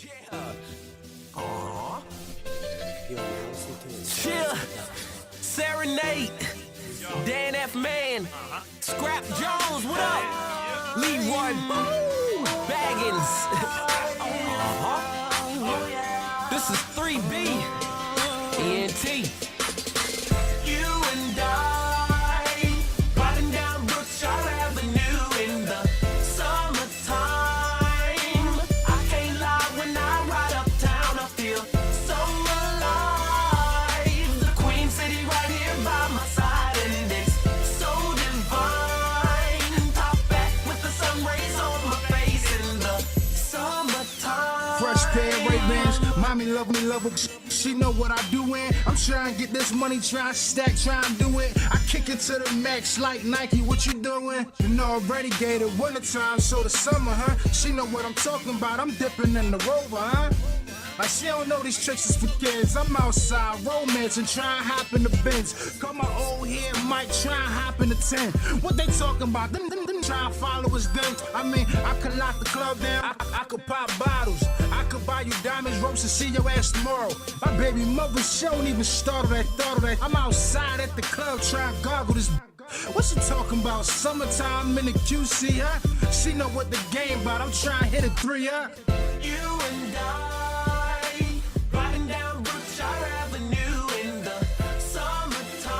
Yeah. Chill. Serenade. Dan F. Man. Scrap Jones, what up? Leroy Baggins. This is 3B. ENT. You and I riding down Brookshire Avenue in the summertime. I can't lie, when I ride uptown, I feel so alive. The Queen City right here by my side, and it's so divine. Top back with the sun rays on my face in the summertime. Fresh pair of Ray-Bans, mommy love me, love her. She know what I doin'. I'm trying to get this money, trying to stack, trying to do it. I kick it to the max like Nike, what you doing? You know already gave it wintertime, so the summer, huh? She know what I'm talking about, I'm dipping in the Rover, huh? Like she don't know these tricks is for kids. I'm outside romancing, trying to hop in the Benz. Call my old head Mike, trying to hop in the 10. What they talking about? Them trying to follow us them. I mean, I could lock the club down, I could pop bottles, I could buy you diamonds, ropes, and see your ass tomorrow. My baby mother, she don't even start of that, thought of that. I'm outside at the club trying to gargle this. What you talking about? Summertime in the QC, huh? She know what the game about. I'm trying to hit a 3, huh? You and I riding down Brookshire Avenue in the summertime.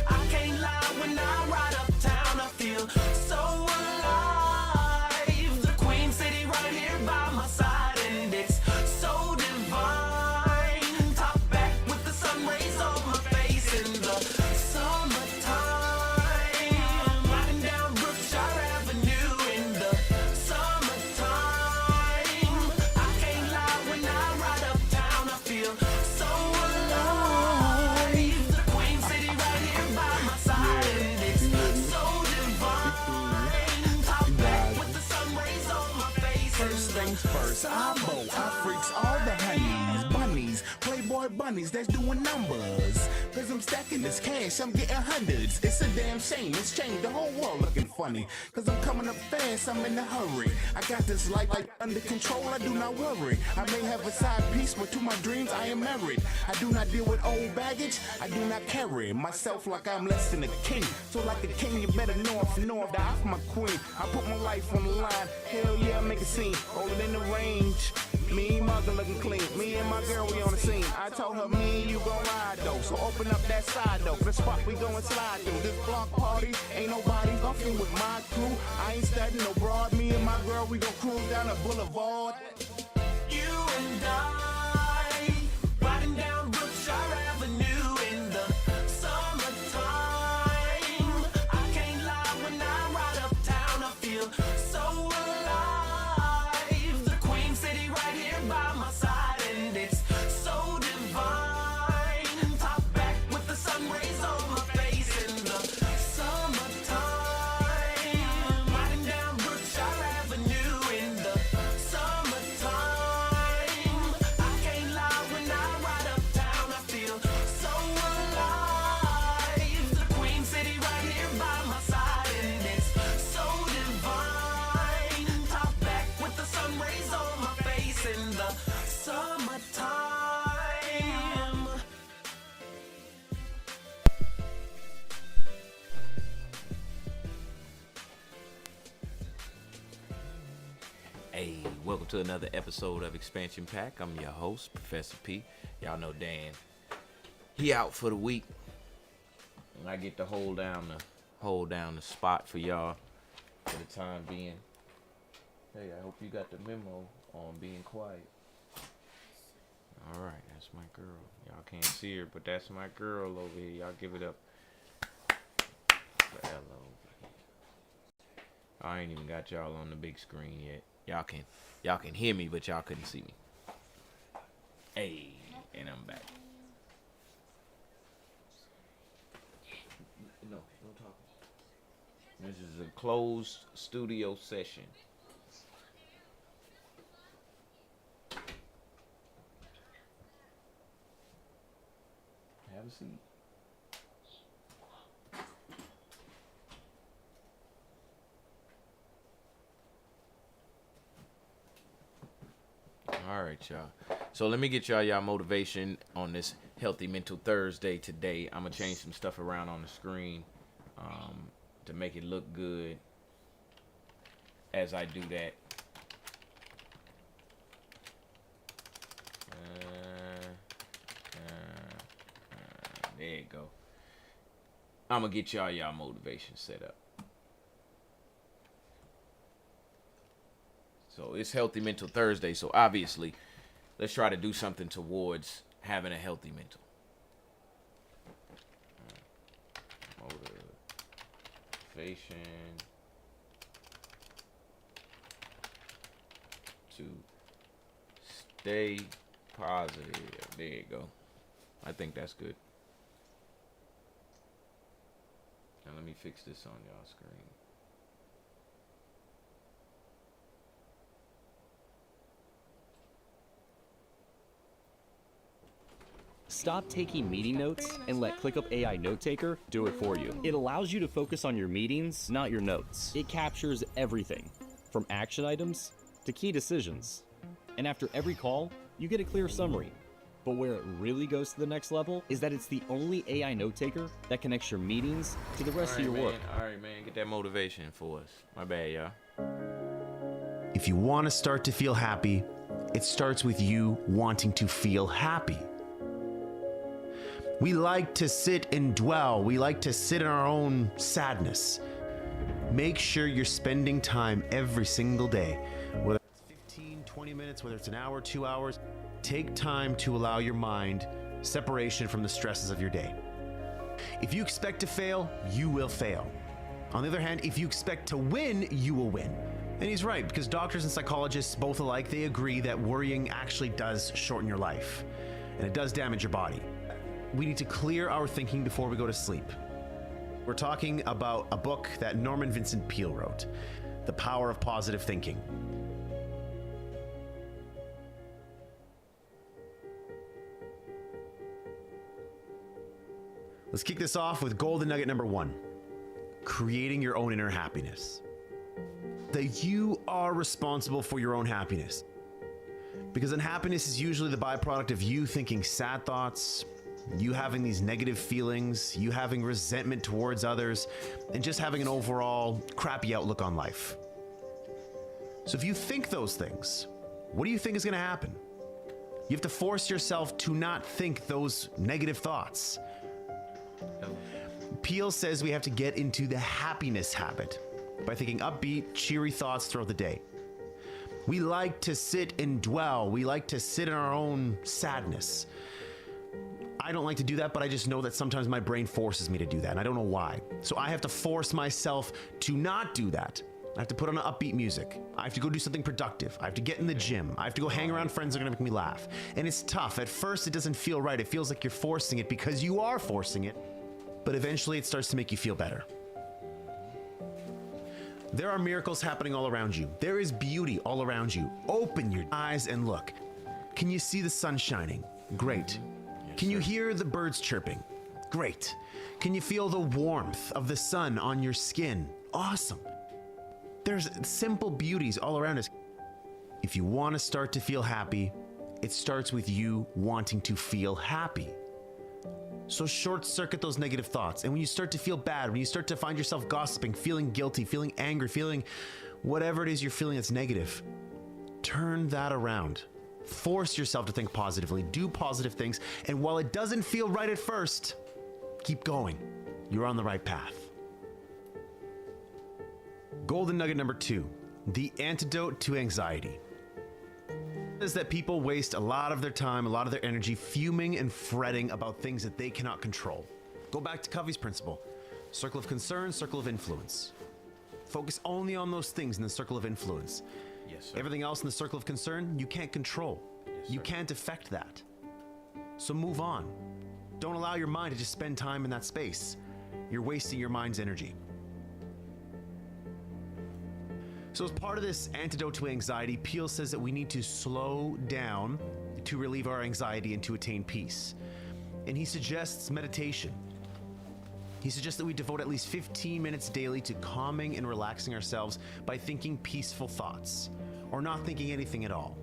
I can't lie, when I ride uptown, I feel so alive. The Queen City right here by my side, and it's so divine. Top back with the sun rays on my face in the summertime. Riding down Brookshire Avenue in the summertime. I can't lie, when I ride uptown, I feel so alive. The Queen City right here by my side, and it's so divine. Top back with the sun rays on my face. First things first, I freaks all the honeys, bunnies, playboy bunnies that's doing numbers. Cause I'm stacking this cash, I'm getting hundreds. It's a damn shame, it's changed the whole world looking funny. Cause I'm coming up fast, I'm in a hurry. I got this life under control, I do not worry. I may have a side piece, but to my dreams I am married. I do not deal with old baggage, I do not carry myself like I'm less than a king. So like a king, you better know if you know if die for my queen. I put my life on the line, hell yeah, I make a scene. Roll it in the range, me and mother looking clean. Me and my girl, we on the scene. I told her, me and you gon' ride though. So open up that side though. The spot we gon' slide through. This block party, ain't nobody fucking with my crew. I ain't studying no broad. Me and my girl, we gon' cruise down the boulevard. You and I riding down Brookshire Avenue in the summertime. I can't lie, when I ride uptown, I feel so alive. The Queen City right here by my side, and it's so divine. Top back with the sun rays on my face in the summertime. Riding down Brookshire Avenue in the summertime. I can't lie, when I ride uptown, I feel so alive. The Queen City right here by my side, and it's so divine. Top back with the sun rays on my face in the summertime. Hey, welcome to another episode of Expansion Pack. I'm your host, Professor P. Y'all know Dan. He out for the week, and I get to hold down the spot for y'all for the time being. Hey, I hope you got the memo on being quiet. All right, that's my girl. Y'all can't see her, but that's my girl over here. Y'all give it up for Ella over here. I ain't even got y'all on the big screen yet. Y'all can hear me, but y'all couldn't see me. Hey, and I'm back. No talking. This is a closed studio session. Have a seat. All right, y'all. So let me get y'all motivation on this Healthy Mental Thursday today. I'm going to change some stuff around on the screen to make it look good as I do that. There you go. I'm going to get y'all motivation set up. So it's Healthy Mental Thursday. So obviously, let's try to do something towards having a healthy mental. Motivation to stay positive. There you go. I think that's good. Now let me fix this on y'all screen. Stop taking meeting notes and let ClickUp AI Note Taker do it for you. It allows you to focus on your meetings, not your notes. It captures everything, from action items to key decisions. And after every call, you get a clear summary. But where it really goes to the next level is that it's the only AI Note Taker that connects your meetings to the rest of your work. All right, man. Get that motivation for us. My bad, y'all. If you want to start to feel happy, it starts with you wanting to feel happy. We like to sit and dwell. We like to sit in our own sadness. Make sure you're spending time every single day, whether it's 15, 20 minutes, whether it's an hour, 2 hours. Take time to allow your mind separation from the stresses of your day. If you expect to fail, you will fail. On the other hand, if you expect to win, you will win. And he's right, because doctors and psychologists, both alike, they agree that worrying actually does shorten your life, and it does damage your body. We need to clear our thinking before we go to sleep. We're talking about a book that Norman Vincent Peale wrote, The Power of Positive Thinking. Let's kick this off with golden nugget number 1, creating your own inner happiness. That you are responsible for your own happiness. Because unhappiness is usually the byproduct of you thinking sad thoughts, you having these negative feelings, you having resentment towards others, and just having an overall crappy outlook on life. So if you think those things, what do you think is going to happen? You have to force yourself to not think those negative thoughts. Peale says we have to get into the happiness habit by thinking upbeat, cheery thoughts throughout the day. We like to sit and dwell. We like to sit in our own sadness. I don't like to do that, but I just know that sometimes my brain forces me to do that, and I don't know why. So I have to force myself to not do that. I have to put on upbeat music. I have to go do something productive. I have to get in the gym. I have to go hang around friends that are gonna make me laugh. And it's tough. At first, it doesn't feel right. It feels like you're forcing it because you are forcing it. But eventually, it starts to make you feel better. There are miracles happening all around you. There is beauty all around you. Open your eyes and look. Can you see the sun shining? Great. Can you hear the birds chirping? Great. Can you feel the warmth of the sun on your skin? Awesome. There's simple beauties all around us. If you want to start to feel happy, it starts with you wanting to feel happy. So short circuit those negative thoughts. And when you start to feel bad, when you start to find yourself gossiping, feeling guilty, feeling angry, feeling whatever it is you're feeling that's negative, turn that around. Force yourself to think positively, do positive things, and while it doesn't feel right at first, keep going. You're on the right path. Golden nugget number 2, the antidote to anxiety. Is that people waste a lot of their time, a lot of their energy fuming and fretting about things that they cannot control. Go back to Covey's principle. Circle of concern, circle of influence. Focus only on those things in the circle of influence. Yes, sir. Everything else in the circle of concern, you can't control. Yes, You sir. can't affect that. So move on. Don't allow your mind to just spend time in that space. You're wasting your mind's energy. So as part of this antidote to anxiety, Peale says that we need to slow down to relieve our anxiety and to attain peace. And he suggests meditation. He suggests that we devote at least 15 minutes daily to calming and relaxing ourselves by thinking peaceful thoughts, or not thinking anything at all.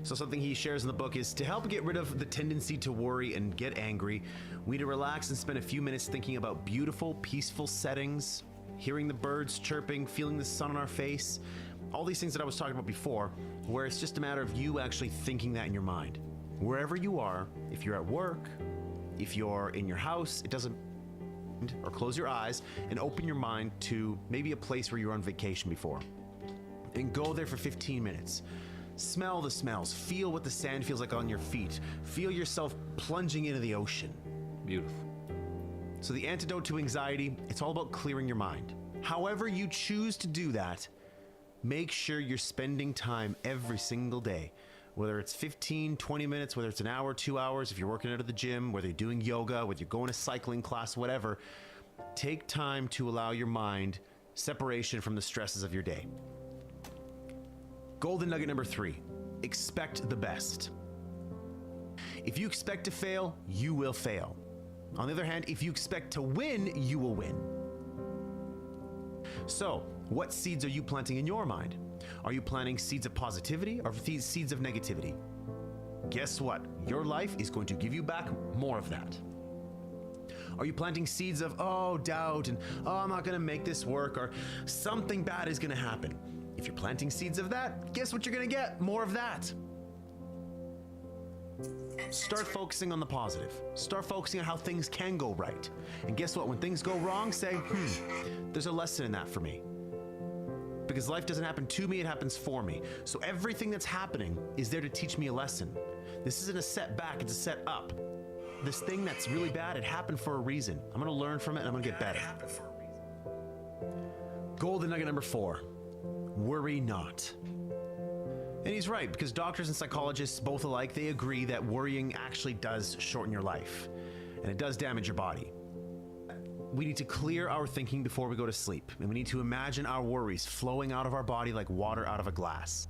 So something he shares in the book is to help get rid of the tendency to worry and get angry, we need to relax and spend a few minutes thinking about beautiful, peaceful settings, hearing the birds chirping, feeling the sun on our face, all these things that I was talking about before, where it's just a matter of you actually thinking that in your mind. Wherever you are, if you're at work, if you're in your house, it doesn't, or close your eyes and open your mind to maybe a place where you were on vacation before. And go there for 15 minutes. Smell the smells, feel what the sand feels like on your feet, feel yourself plunging into the ocean. Beautiful. So the antidote to anxiety, it's all about clearing your mind. However you choose to do that, make sure you're spending time every single day. Whether it's 15, 20 minutes, whether it's an hour, 2 hours, if you're working out at the gym, whether you're doing yoga, whether you're going to cycling class, whatever, take time to allow your mind separation from the stresses of your day. Golden nugget number 3, expect the best. If you expect to fail, you will fail. On the other hand, if you expect to win, you will win. So, what seeds are you planting in your mind? Are you planting seeds of positivity or seeds of negativity? Guess what? Your life is going to give you back more of that. Are you planting seeds of, doubt and, I'm not going to make this work, or something bad is going to happen? If you're planting seeds of that, guess what you're going to get? More of that. Start focusing on the positive. Start focusing on how things can go right. And guess what? When things go wrong, say, there's a lesson in that for me. Because life doesn't happen to me, it happens for me. So everything that's happening is there to teach me a lesson. This isn't a setback, it's a set up. This thing that's really bad, it happened for a reason. I'm going to learn from it and I'm going to get better. Golden nugget number 4. Worry not. And he's right, because doctors and psychologists, both alike, they agree that worrying actually does shorten your life. And it does damage your body. We need to clear our thinking before we go to sleep. And we need to imagine our worries flowing out of our body like water out of a glass.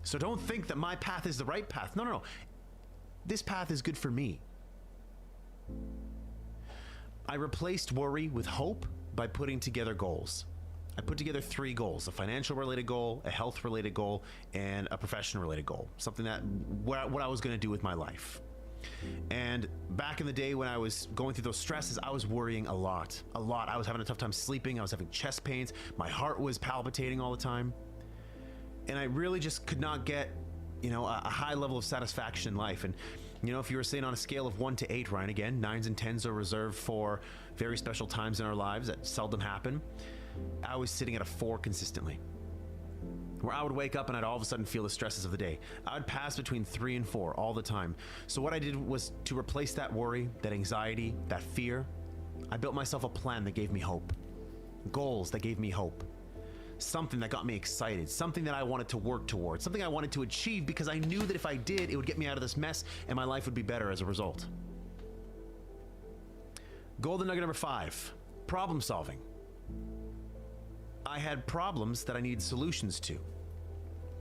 So don't think that my path is the right path. No. This path is good for me. I replaced worry with hope by putting together goals. I put together 3 goals: a financial related goal, a health related goal, and a professional related goal. Something that what I was going to do with my life. And back in the day when I was going through those stresses, I was worrying a lot. I was having a tough time sleeping. I was having chest pains. My heart was palpitating all the time. And I really just could not get, a high level of satisfaction in life. And, if you were saying on a scale of 1 to 8, Ryan, again, 9s and 10s are reserved for very special times in our lives that seldom happen. I was sitting at a 4 consistently, where I would wake up and I'd all of a sudden feel the stresses of the day. I would pass between 3 and 4 all the time. So what I did was to replace that worry, that anxiety, that fear, I built myself a plan that gave me hope. Goals that gave me hope. Something that got me excited. Something that I wanted to work towards. Something I wanted to achieve because I knew that if I did, it would get me out of this mess and my life would be better as a result. Golden nugget number 5, problem solving. I had problems that I needed solutions to.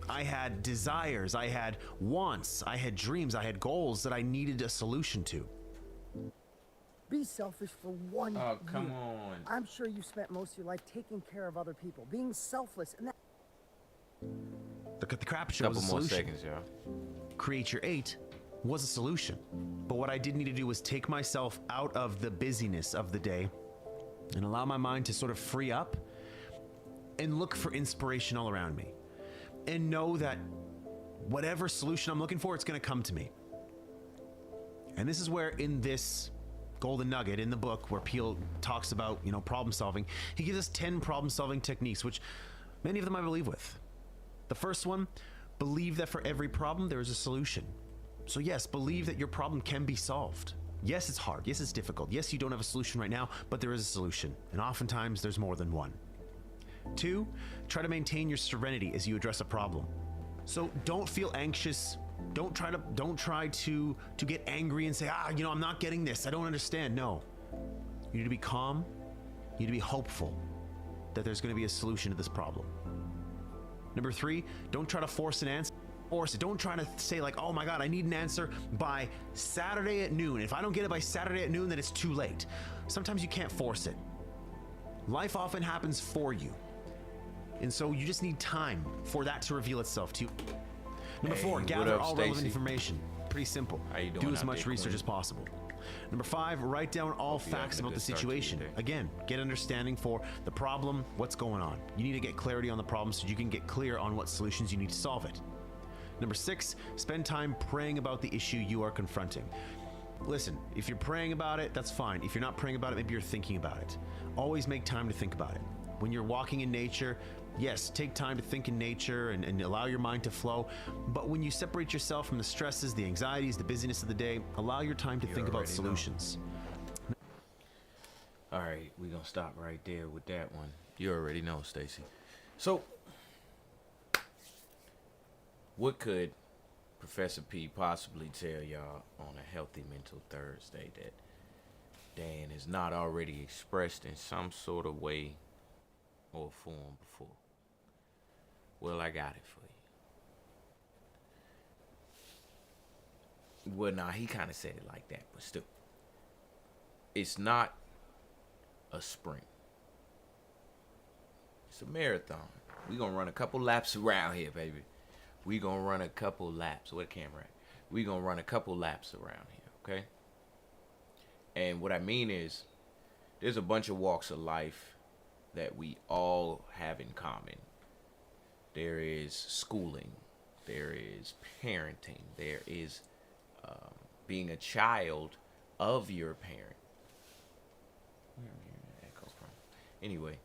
I had desires, I had wants, I had dreams, I had goals that I needed a solution to. Be selfish for 1 year. Oh, come on. I'm sure you spent most of your life taking care of other people, being selfless, and that... The crap show was a Couple more solution. seconds, y'all. Create Your 8 was a solution. But what I did need to do was take myself out of the busyness of the day and allow my mind to sort of free up and look for inspiration all around me. And know that whatever solution I'm looking for, it's going to come to me. And this is where in this golden nugget in the book where Peele talks about, problem solving, he gives us 10 problem solving techniques, which many of them I believe with. The first one, believe that for every problem there is a solution. So yes, believe that your problem can be solved. Yes, it's hard. Yes, it's difficult. Yes, you don't have a solution right now, but there is a solution. And oftentimes there's more than one. 2, try to maintain your serenity as you address a problem. So don't feel anxious. Don't try to get angry and say, I'm not getting this. I don't understand. No. You need to be calm. You need to be hopeful that there's going to be a solution to this problem. Number 3, don't try to force an answer. Don't try to say like, oh my God, I need an answer by Saturday at noon. If I don't get it by Saturday at noon, then it's too late. Sometimes you can't force it. Life often happens for you. And so you just need time for that to reveal itself to you. Number Hey, 4, what gather up, all relevant Stacy? information. Pretty simple. How you doing Do as out much there, research Queen? as possible. Number 5, write down all Hope you're facts having a about the good start to your situation. day. Again, get understanding for the problem, what's going on. You need to get clarity on the problem so you can get clear on what solutions you need to solve it. Number 6, spend time praying about the issue you are confronting. Listen, if you're praying about it, that's fine. If you're not praying about it, maybe you're thinking about it. Always make time to think about it. When you're walking in nature, yes, take time to think in nature and allow your mind to flow. But when you separate yourself from the stresses, the anxieties, the busyness of the day, allow your time to think about already know. solutions. All right, we're going to stop right there with that one. You already know, Stacy. So, what could Professor P possibly tell y'all on a Healthy Mental Thursday that Dan has not already expressed in some sort of way or form before? Well, I got it for you. Well, nah, he kind of said it like that, but still. It's not a sprint. It's a marathon. We're going to run a couple laps around here, baby. We're going to run a couple laps. Where the camera at? We're going to run a couple laps around here, okay? And what I mean is, there's a bunch of walks of life that we all have in common. There is schooling. There is parenting. There is being a child of your parent. Where am I hearing that echo from? Anyway,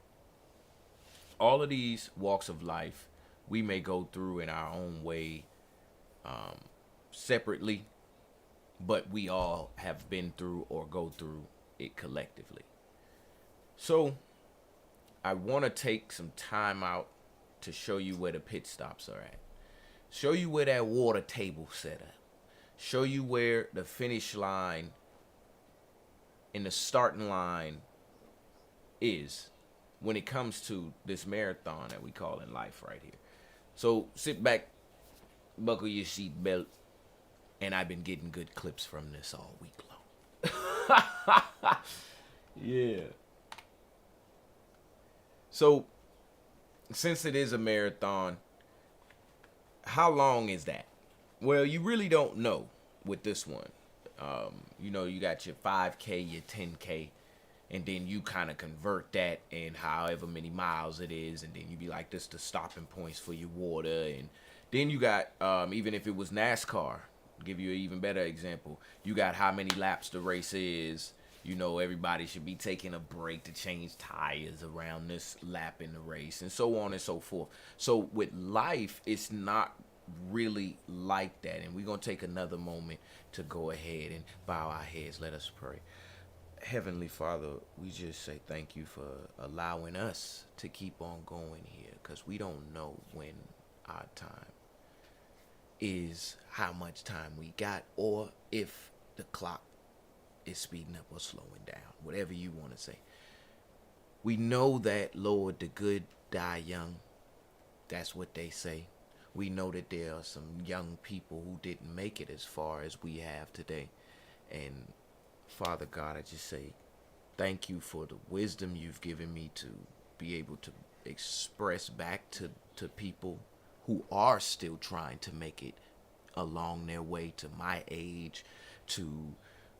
all of these walks of life we may go through in our own way, separately, but we all have been through or go through it collectively. So I want to take some time out to show you where the pit stops are at. Show you where that water table set up. Show you where the finish line and the starting line is when it comes to this marathon that we call in life right here. So sit back, buckle your seat belt, and I've been getting good clips from this all week long. Yeah. So, since it is a marathon, how long is that? Well, you really don't know with this one. You got your 5K, your 10K, and then you kind of convert that in however many miles it is, and then you be like, this the stopping points for your water. And then you got, even if it was NASCAR, give you an even better example, you got how many laps the race is. Everybody should be taking a break to change tires around this lap in the race, and so on and so forth. So with life, it's not really like that. And we're going to take another moment to go ahead and bow our heads. Let us pray. Heavenly Father, we just say thank you for allowing us to keep on going here, because we don't know when our time is, how much time we got, or if the clock is speeding up or slowing down, whatever you want to say. We know that, Lord, the good die young. That's what they say. We know that there are some young people who didn't make it as far as we have today. And Father God, I just say thank you for the wisdom you've given me to be able to express back to people who are still trying to make it along their way to my age, to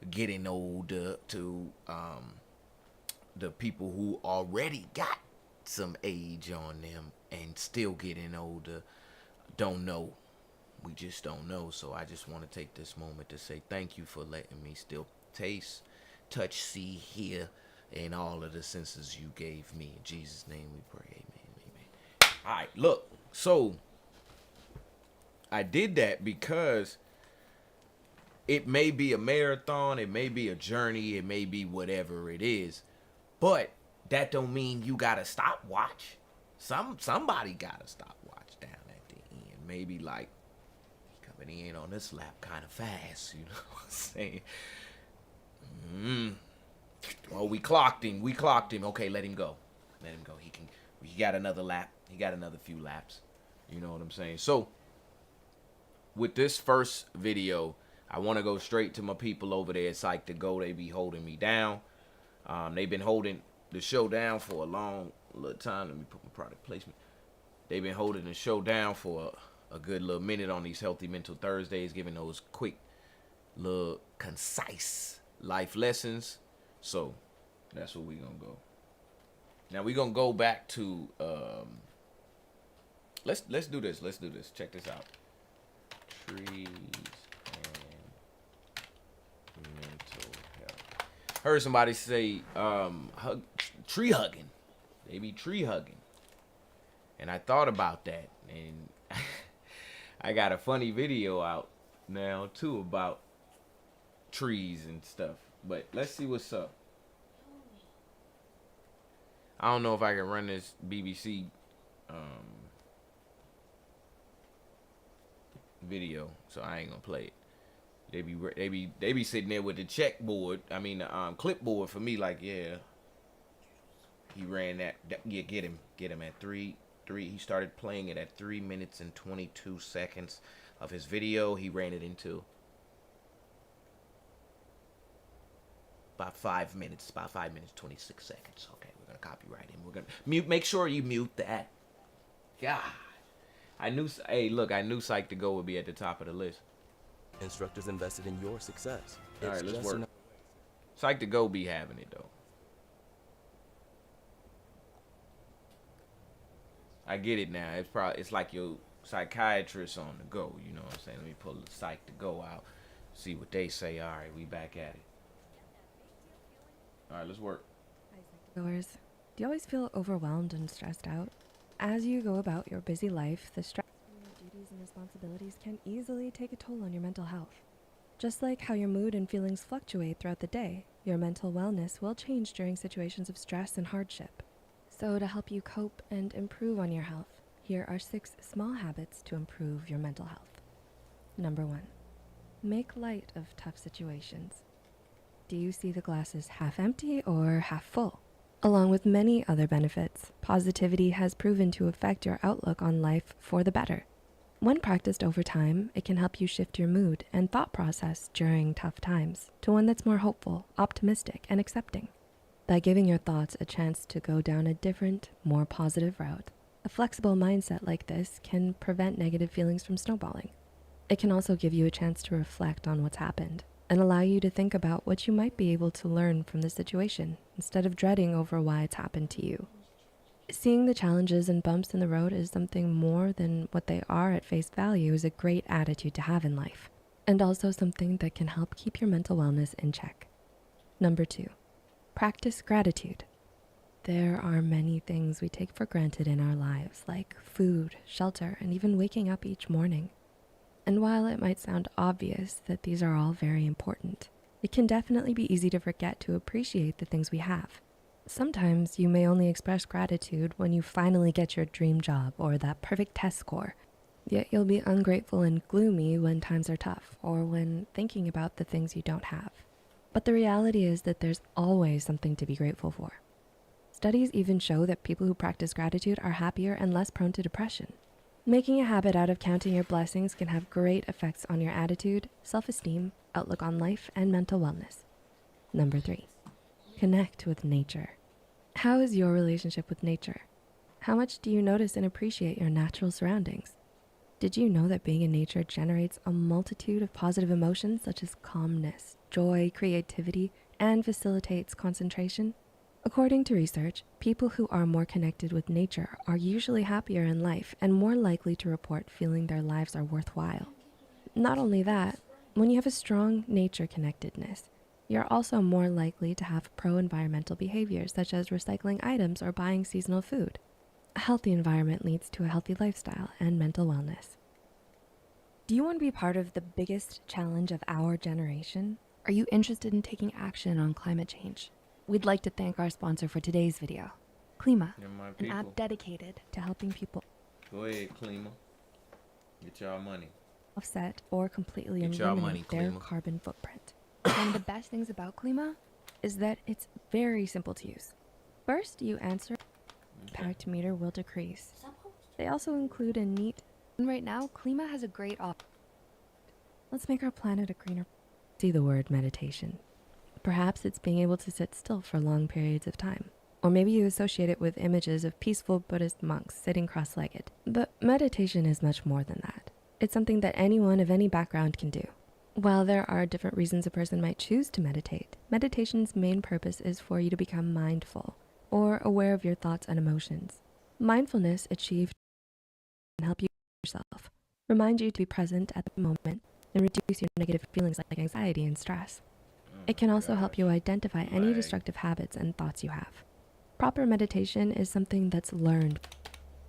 getting older, to the people who already got some age on them and still getting older. Don't know. We just don't know. So I just want to take this moment to say thank you for letting me still taste, touch, see, hear, and all of the senses you gave me. In Jesus' name we pray. Amen. Amen. All right, look. So I did that because it may be a marathon, it may be a journey, it may be whatever it is, but that don't mean you gotta stop watch. Somebody gotta stop watch down at the end. Maybe like coming in on this lap kind of fast, you know what I'm saying? Well, we clocked him. Okay, let him go. He got another lap. He got another few laps. You know what I'm saying? So with this first video, I want to go straight to my people over there at Psych to Go. They be holding me down. They've been holding the show down for a long little time. Let me put my product placement. They've been holding the show down for a good little minute on these Healthy Mental Thursdays, giving those quick, little, concise life lessons. So that's where we gonna go. Now we gonna go back to let's do this. Let's do this. Check this out. Trees and mental health. Heard somebody say tree hugging. They be tree hugging. And I thought about that, and I got a funny video out now too about trees and stuff. But let's see what's up. I don't know if I can run this BBC video, so I ain't gonna play it. They be sitting there with the checkboard. I mean the clipboard for me, like, yeah, he ran that. Yeah, get him at 3. He started playing it at 3 minutes and 22 seconds of his video. He ran it into about 5 minutes, 26 seconds. Okay, we're gonna copyright him. We're gonna mute. Make sure you mute that. God, I knew. Hey, look, I knew Psych to Go would be at the top of the list. Instructors invested in your success. All right, It's let's just work. enough- Psych to Go be having it though. I get it now. It's like your psychiatrist on the go. You know what I'm saying? Let me pull the Psych to Go out, see what they say. All right, we back at it. All right, let's work. Goers, do you always feel overwhelmed and stressed out? As you go about your busy life, the stress from your duties and responsibilities can easily take a toll on your mental health. Just like how your mood and feelings fluctuate throughout the day, your mental wellness will change during situations of stress and hardship. So to help you cope and improve on your health, here are 6 small habits to improve your mental health. Number 1, make light of tough situations. Do you see the glasses half empty or half full? Along with many other benefits, positivity has proven to affect your outlook on life for the better. When practiced over time, it can help you shift your mood and thought process during tough times to one that's more hopeful, optimistic, and accepting. By giving your thoughts a chance to go down a different, more positive route, a flexible mindset like this can prevent negative feelings from snowballing. It can also give you a chance to reflect on what's happened and allow you to think about what you might be able to learn from the situation instead of dreading over why it's happened to you. Seeing the challenges and bumps in the road as something more than what they are at face value is a great attitude to have in life, and also something that can help keep your mental wellness in check. Number 2, practice gratitude. There are many things we take for granted in our lives, like food, shelter, and even waking up each morning. And while it might sound obvious that these are all very important, it can definitely be easy to forget to appreciate the things we have. Sometimes you may only express gratitude when you finally get your dream job or that perfect test score, yet you'll be ungrateful and gloomy when times are tough or when thinking about the things you don't have. But the reality is that there's always something to be grateful for. Studies even show that people who practice gratitude are happier and less prone to depression. Making a habit out of counting your blessings can have great effects on your attitude, self-esteem, outlook on life, and mental wellness. Number 3, connect with nature. How is your relationship with nature? How much do you notice and appreciate your natural surroundings? Did you know that being in nature generates a multitude of positive emotions such as calmness, joy, creativity, and facilitates concentration? According to research, people who are more connected with nature are usually happier in life and more likely to report feeling their lives are worthwhile. Not only that, when you have a strong nature connectedness, you're also more likely to have pro-environmental behaviors such as recycling items or buying seasonal food. A healthy environment leads to a healthy lifestyle and mental wellness. Do you want to be part of the biggest challenge of our generation? Are you interested in taking action on climate change? We'd like to thank our sponsor for today's video, Klima, Yeah, my an people. app dedicated to helping people Go ahead, Klima. Get y'all money. offset or completely Get y'all money, eliminate their Klima. carbon footprint. And the best things about Klima is that it's very simple to use. First, you answer, impact meter will decrease. They also include a neat, and right now, Klima has a great offer. Let's make our planet a greener. See the word meditation. Perhaps it's being able to sit still for long periods of time. Or maybe you associate it with images of peaceful Buddhist monks sitting cross-legged. But meditation is much more than that. It's something that anyone of any background can do. While there are different reasons a person might choose to meditate, meditation's main purpose is for you to become mindful or aware of your thoughts and emotions. Mindfulness achieved can help you yourself, remind you to be present at the moment, and reduce your negative feelings like anxiety and stress. It can also help you identify any destructive habits and thoughts you have. Proper meditation is something that's learned.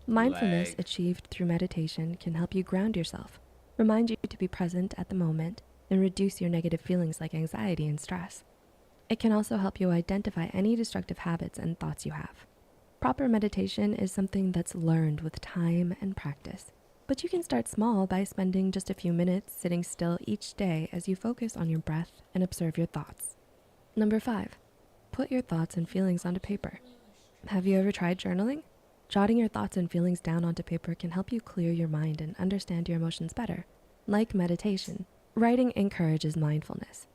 Mindfulness achieved through meditation can help you ground yourself, remind you to be present at the moment, and reduce your negative feelings like anxiety and stress. It can also help you identify any destructive habits and thoughts you have. Proper meditation is something that's learned with time and practice, but you can start small by spending just a few minutes sitting still each day as you focus on your breath and observe your thoughts. Number 5, put your thoughts and feelings onto paper. Have you ever tried journaling? Jotting your thoughts and feelings down onto paper can help you clear your mind and understand your emotions better. Like meditation, writing encourages mindfulness.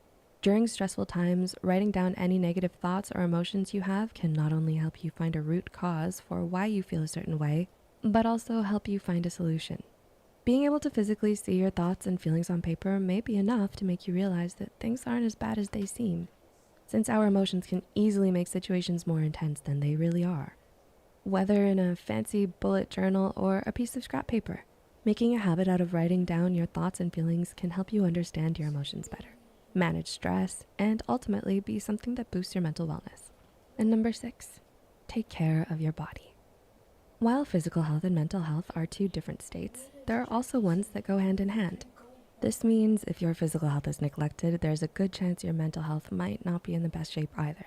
During stressful times, writing down any negative thoughts or emotions you have can not only help you find a root cause for why you feel a certain way, but also help you find a solution. Being able to physically see your thoughts and feelings on paper may be enough to make you realize that things aren't as bad as they seem, since our emotions can easily make situations more intense than they really are. Whether in a fancy bullet journal or a piece of scrap paper, making a habit out of writing down your thoughts and feelings can help you understand your emotions better, manage stress, and ultimately be something that boosts your mental wellness. And number 6, take care of your body. While physical health and mental health are two different states, there are also ones that go hand in hand. This means if your physical health is neglected, there's a good chance your mental health might not be in the best shape either.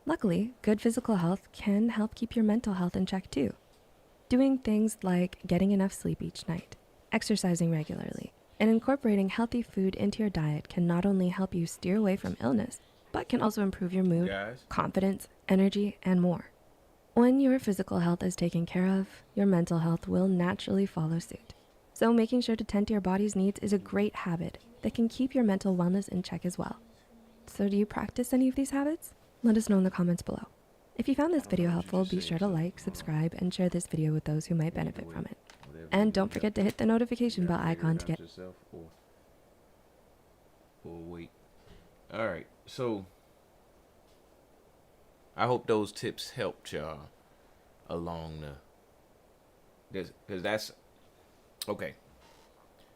Luckily, good physical health can help keep your mental health in check too. Doing things like getting enough sleep each night, exercising regularly, and incorporating healthy food into your diet can not only help you steer away from illness, but can also improve your mood, confidence, energy, and more. When your physical health is taken care of, your mental health will naturally follow suit. So making sure to tend to your body's needs is a great habit that can keep your mental wellness in check as well. So do you practice any of these habits? Let us know in the comments below. If you found this video helpful, be sure to like, subscribe, and share this video with those who might benefit from it. And don't forget to hit the notification bell icon to get... Wait. Alright, so I hope those tips helped y'all along the... Because that's... Okay.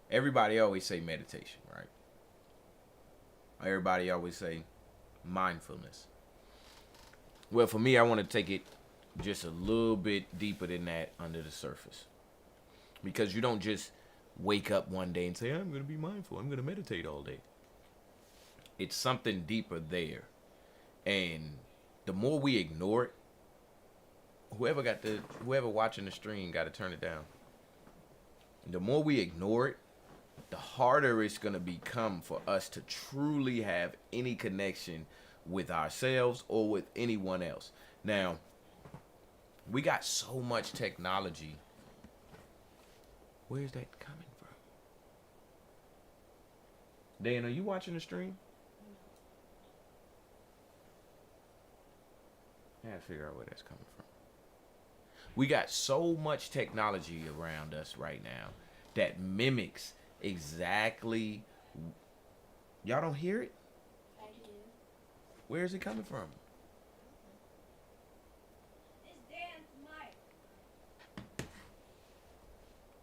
Everybody always say meditation, right? Everybody always say mindfulness. Well, for me, I want to take it just a little bit deeper than that under the surface. Because you don't just wake up one day and say, I'm going to be mindful. I'm going to meditate all day. It's something deeper there. And the more we ignore it, whoever watching the stream got to turn it down. The more we ignore it, the harder it's going to become for us to truly have any connection with ourselves or with anyone else. Now, we got so much technology. Where's that coming from? Dan, are you watching the stream? I gotta figure out where that's coming from. We got so much technology around us right now that mimics exactly. Y'all don't hear it? I do. Where is it coming from? It's Dan's mic.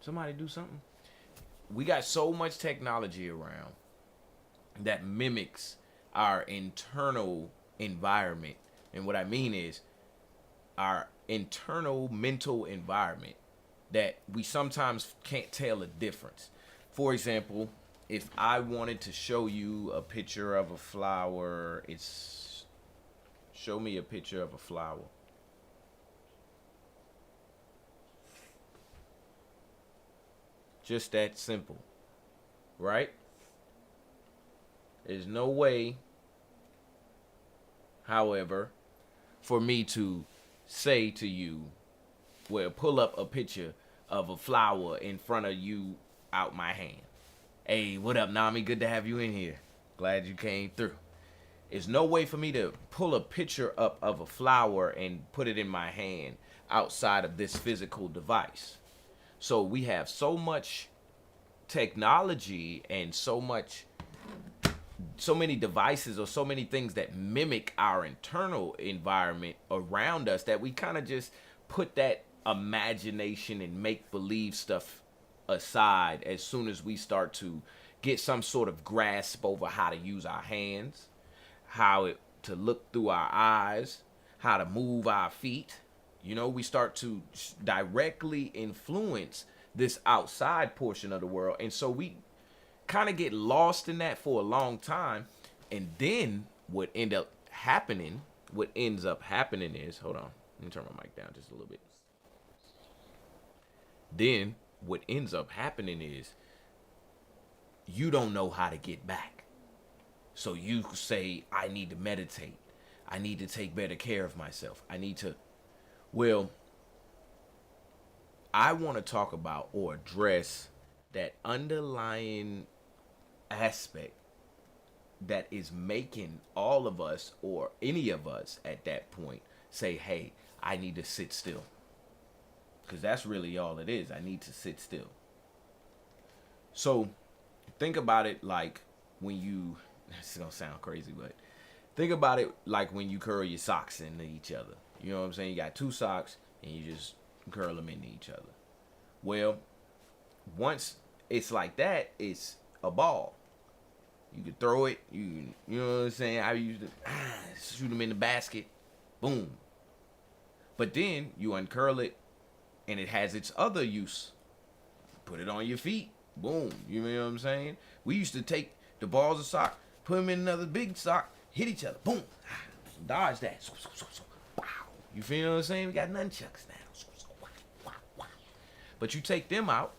Somebody do something. We got so much technology around that mimics our internal environment. And what I mean is our internal mental environment that we sometimes can't tell the difference. For example, if I wanted to show you a picture of a flower, it's show me a picture of a flower. Just that simple, right? There's no way, however, for me to say to you, well, pull up a picture of a flower in front of you out my hand. Hey, what up, Nami? Good to have you in here. Glad you came through. There's no way for me to pull a picture up of a flower and put it in my hand outside of this physical device. So we have so much technology and so many devices or so many things that mimic our internal environment around us that we kind of just put that imagination and make believe stuff aside as soon as we start to get some sort of grasp over how to use our hands, to look through our eyes, how to move our feet. You know, we start to directly influence this outside portion of the world. And so we kind of get lost in that for a long time. And then what ends up happening is, hold on, let me turn my mic down just a little bit. Then what ends up happening is you don't know how to get back. So you say, I need to meditate. I need to take better care of myself. Well, I want to talk about or address that underlying aspect that is making all of us or any of us at that point say, hey, I need to sit still. Because that's really all it is. I need to sit still. So think about it like when you, this is going to sound crazy, but think about it like when you curl your socks into each other. You know what I'm saying? You got two socks and you just curl them into each other. Well, once it's like that, it's a ball. You can throw it. You know what I'm saying? I used to shoot them in the basket. Boom. But then you uncurl it and it has its other use. Put it on your feet. Boom. You know what I'm saying? We used to take the balls of sock, put them in another big sock, hit each other. Boom. Dodge that. Wow. You feel what I'm saying? We got nunchucks now. But you take them out,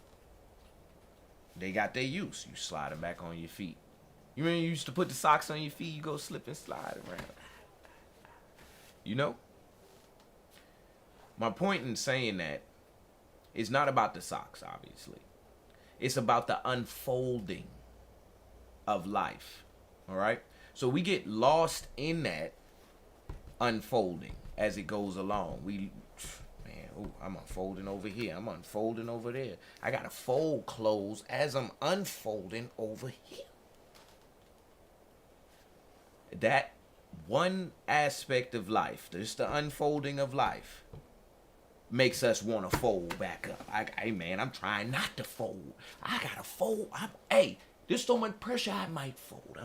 they got their use. You slide them back on your feet. You remember you used to put the socks on your feet, you go slip and slide around. You know? My point in saying that is not about the socks, obviously. It's about the unfolding of life. All right? So we get lost in that unfolding as it goes along. I'm unfolding over here. I'm unfolding over there. I got to fold clothes as I'm unfolding over here. That one aspect of life, just the unfolding of life, makes us want to fold back up. Hey, man, I'm trying not to fold. I got to fold. There's so much pressure I might fold.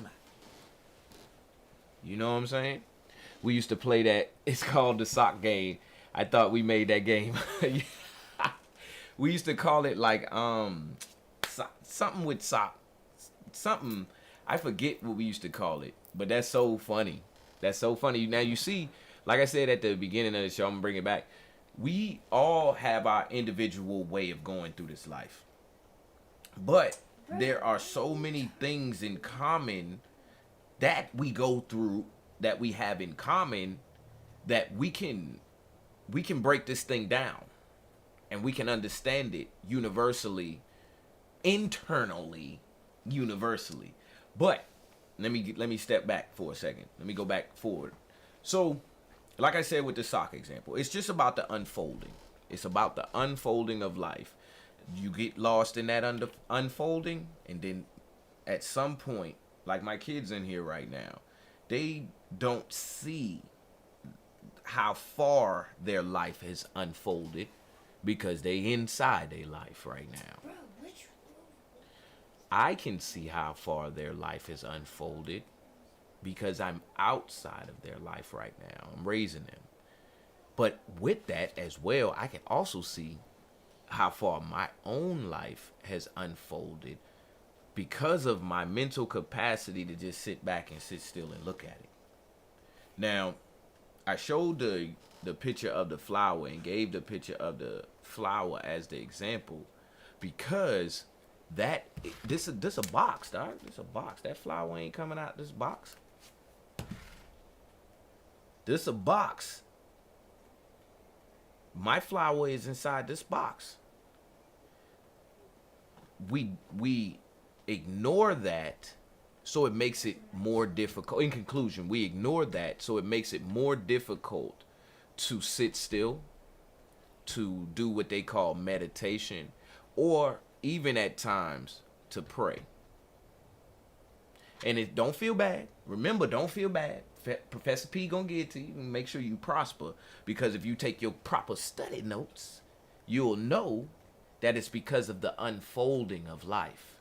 You know what I'm saying? We used to play that. It's called the sock game. I thought we made that game. We used to call it like something with sock. Something. I forget what we used to call it. But that's so funny. That's so funny. Now you see, like I said at the beginning of the show, I'm going to bring it back. We all have our individual way of going through this life. But there are so many things in common that we go through, that we have in common, that we can break this thing down and we can understand it universally, internally, universally. But let me step back for a second. Let me go back forward. So, like I said with the sock example, it's just about the unfolding. It's about the unfolding of life. You get lost in that unfolding, and then at some point, like my kids in here right now, they don't see how far their life has unfolded because they inside their life right now. I can see how far their life has unfolded because I'm outside of their life right now. I'm raising them. But with that as well, I can also see how far my own life has unfolded because of my mental capacity to just sit back and sit still and look at it. Now, I showed the picture of the flower and gave the picture of the flower as the example because this a box, dog. This a box. That flower ain't coming out this box. This a box. My flower is inside this box. We ignore that so it makes it more difficult. In conclusion, we ignore that, so it makes it more difficult to sit still, to do what they call meditation, or even at times to pray. And it don't feel bad. Remember, don't feel bad. Professor P gonna get to you and make sure you prosper, because if you take your proper study notes, you'll know that it's because of the unfolding of life.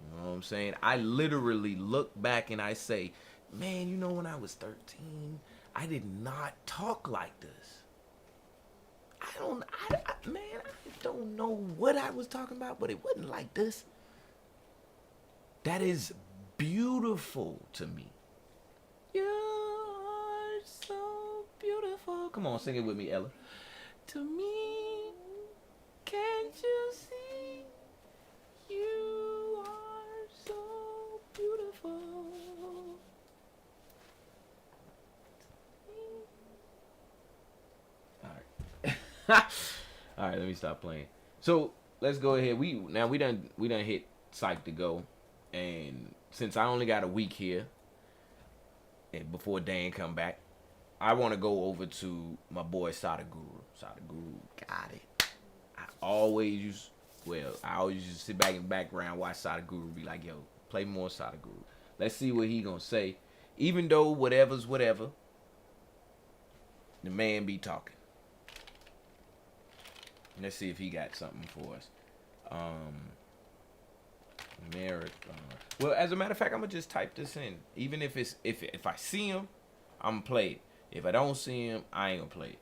You know what I'm saying? I literally look back and I say, man, you know, when I was 13, I did not talk like this. I don't know what I was talking about, but it wasn't like this. That is beautiful to me. You are so beautiful. Come on, sing it with me, Ella. To me, can't you see? You are so beautiful. All right. All right, let me stop playing. So let's go ahead. We done hit Psych to Go, and since I only got a week here, and before Dan come back, I want to go over to my boy Sadhguru. Sadhguru got it. I always used to sit back in the background, watch Sadhguru, be like, yo, play more Sadhguru. Let's see what he gonna say. Even though whatever's whatever, the man be talking. Let's see if he got something for us. Marathon. Well, as a matter of fact, I'm gonna just type this in. Even if I see him, I'm gonna play it. If I don't see him, I ain't gonna play it.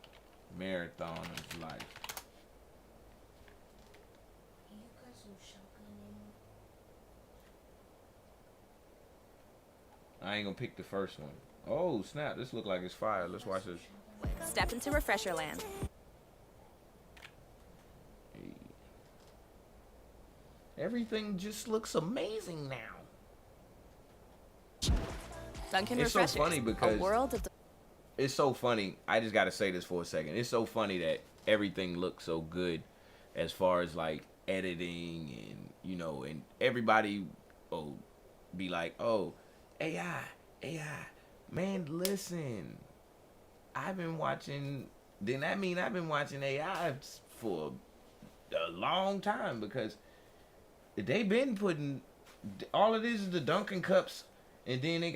Marathon of Life. I ain't gonna pick the first one. Oh snap! This look like it's fire. Let's watch this. Step into Refresher Land. Everything just looks amazing now. Dunkin' It's so Refreshers. funny because a world of it's so funny. I just gotta say this for a second. It's so funny that everything looks so good, as far as like editing and and everybody will be like, oh, AI. Man, listen. I've been watching. Then that mean I've been watching AI for a long time, because they been putting all of this is the Dunkin' cups, and then they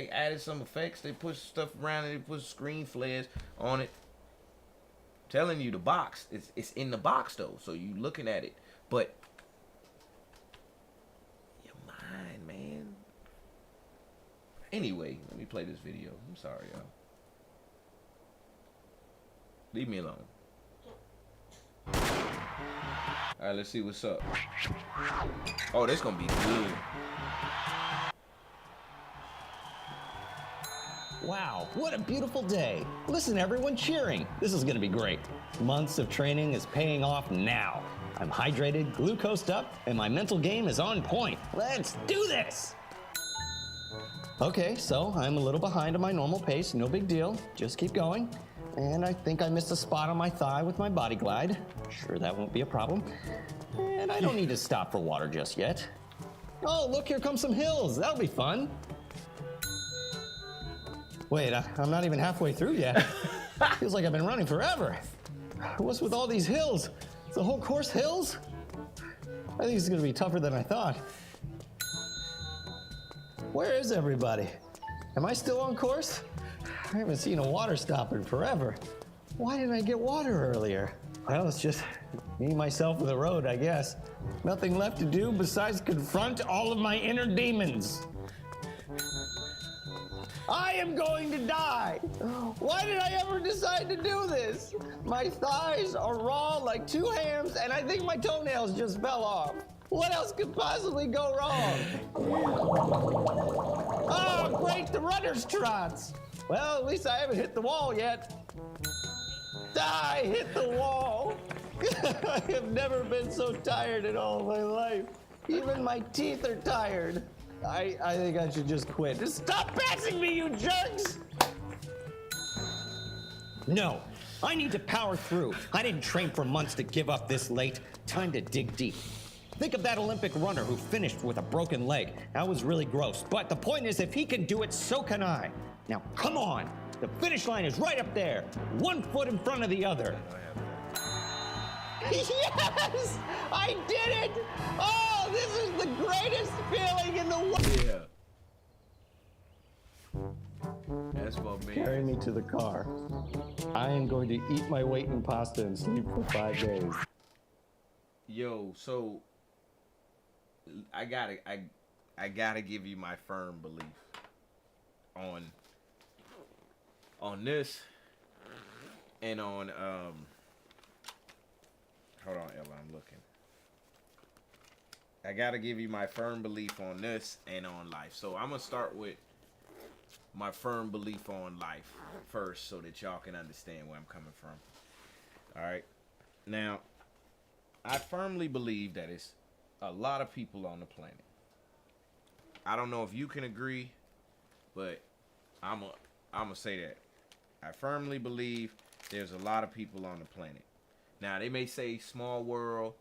added some effects. They put stuff around it. They put screen flares on it. I'm telling you, the box, it's in the box though, so you looking at it, but your mind, man. Anyway, let me play this video. I'm sorry, y'all. Leave me alone. All right, let's see what's up. Oh, this gonna be good. Wow, what a beautiful day. Listen, everyone cheering. This is gonna be great. Months of training is paying off now. I'm hydrated, glucosed up, and my mental game is on point. Let's do this! Okay, so I'm a little behind on my normal pace, no big deal. Just keep going. And I think I missed a spot on my thigh with my body glide. Sure, that won't be a problem. And I don't need to stop for water just yet. Oh, look, here come some hills. That'll be fun. Wait, I'm not even halfway through yet. Feels like I've been running forever. What's with all these hills? Is the whole course hills? I think it's gonna be tougher than I thought. Where is everybody? Am I still on course? I haven't seen a water stop in forever. Why didn't I get water earlier? Well, it's just me, myself, and the road, I guess. Nothing left to do besides confront all of my inner demons. I am going to die. Why did I ever decide to do this? My thighs are raw like two hams, and I think my toenails just fell off. What else could possibly go wrong? Oh, great, the runner's trots. Well, at least I haven't hit the wall yet. I hit the wall. I have never been so tired in all my life. Even my teeth are tired. I think I should just quit. Just stop passing me, you jerks! No, I need to power through. I didn't train for months to give up this late. Time to dig deep. Think of that Olympic runner who finished with a broken leg. That was really gross. But the point is, if he can do it, so can I. Now, come on. The finish line is right up there. 1 foot in front of the other. Yes! I did it! Oh, this is the greatest feeling in the world. Yeah. That's my man. Carry me to the car. I am going to eat my weight in pasta and sleep for 5 days. Yo, so I gotta give you my firm belief on this and on hold on, Ella, I'm looking. I gotta give you my firm belief on this and on life. So I'm gonna start with my firm belief on life first so that y'all can understand where I'm coming from. Alright. Now, I firmly believe that it's a lot of people on the planet. I don't know if you can agree, but I'm gonna say that. I firmly believe there's a lot of people on the planet. Now, they may say small world,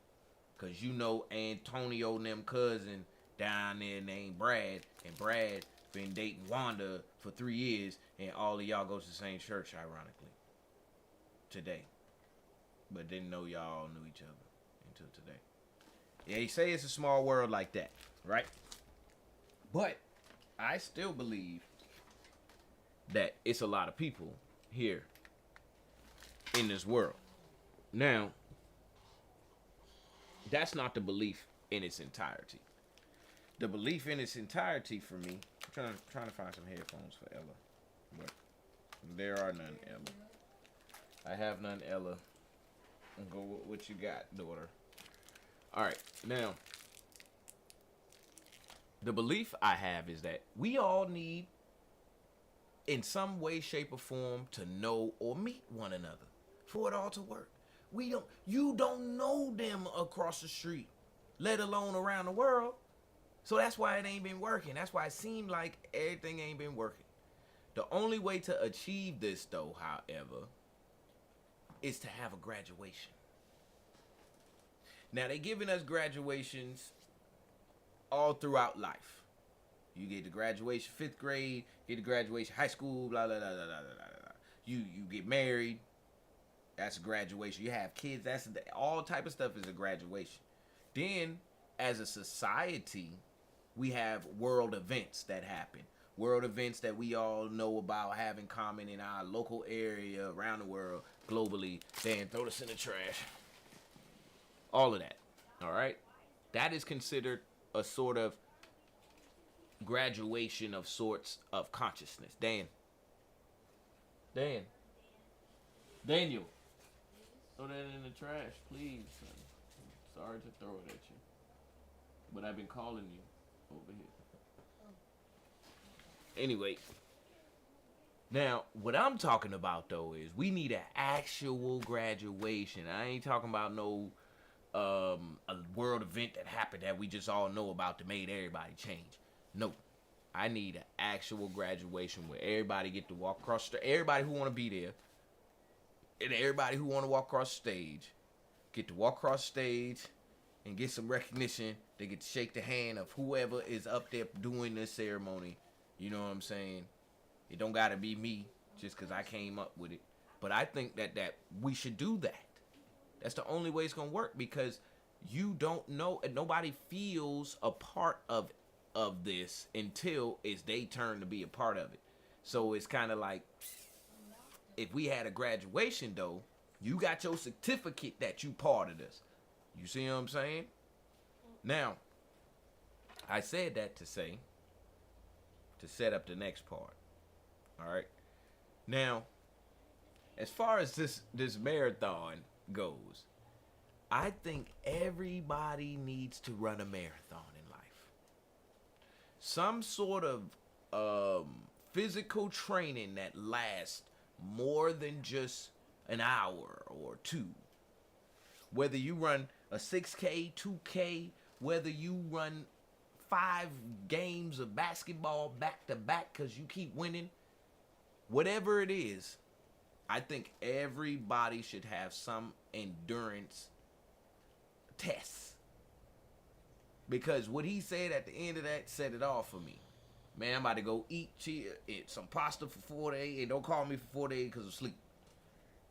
because you know Antonio and them cousin down there named Brad, and Brad been dating Wanda for 3 years, and all of y'all go to the same church, ironically, today. But didn't know y'all all knew each other until today. Yeah, you say it's a small world like that, right? But I still believe that it's a lot of people here in this world. Now, that's not the belief in its entirety. The belief in its entirety for me, I'm trying to find some headphones for Ella, but there are none, Ella. I have none, Ella. Go with what you got, daughter. All right, now, the belief I have is that we all need, in some way, shape, or form, to know or meet one another for it all to work. You don't know them across the street, let alone around the world. So that's why it ain't been working. That's why it seemed like everything ain't been working. The only way to achieve this, though, however, is to have a graduation. Now, they're giving us graduations all throughout life. You get the graduation 5th grade, get the graduation high school, blah, blah, blah, blah, blah, blah, blah. You get married. That's a graduation. You have kids. That's all type of stuff is a graduation. Then, as a society, we have world events that happen. World events that we all know about, have in common in our local area, around the world, globally. Then throw this in the trash. All of that. All right? That is considered a sort of graduation of sorts of consciousness. Daniel. Throw that in the trash, please, son. Sorry to throw it at you, but I've been calling you over here. Anyway, now, what I'm talking about, though, is we need an actual graduation. I ain't talking about no a world event that happened that we just all know about that made everybody change. No. I need an actual graduation where everybody get to walk across the everybody who want to be there, and everybody who want to walk across the stage get to walk across the stage and get some recognition. They get to shake the hand of whoever is up there doing this ceremony. You know what I'm saying? It don't gotta be me just because I came up with it. But I think that we should do that. That's the only way it's gonna work, because you don't know, and nobody feels a part of this until it's they turn to be a part of it. So it's kind of like, if we had a graduation, though, you got your certificate that you part of this. You see what I'm saying? Now, I said that to set up the next part. All right. Now, as far as this marathon goes, I think everybody needs to run a marathon in life. Some sort of physical training that lasts more than just an hour or two. Whether you run a 6K, 2K, whether you run 5 games of basketball back to back because you keep winning, whatever it is, I think everybody should have some endurance tests because what he said at the end of that set it off for me. Man, I'm about to go eat some pasta for 4 days, and don't call me for 4 days because of sleep.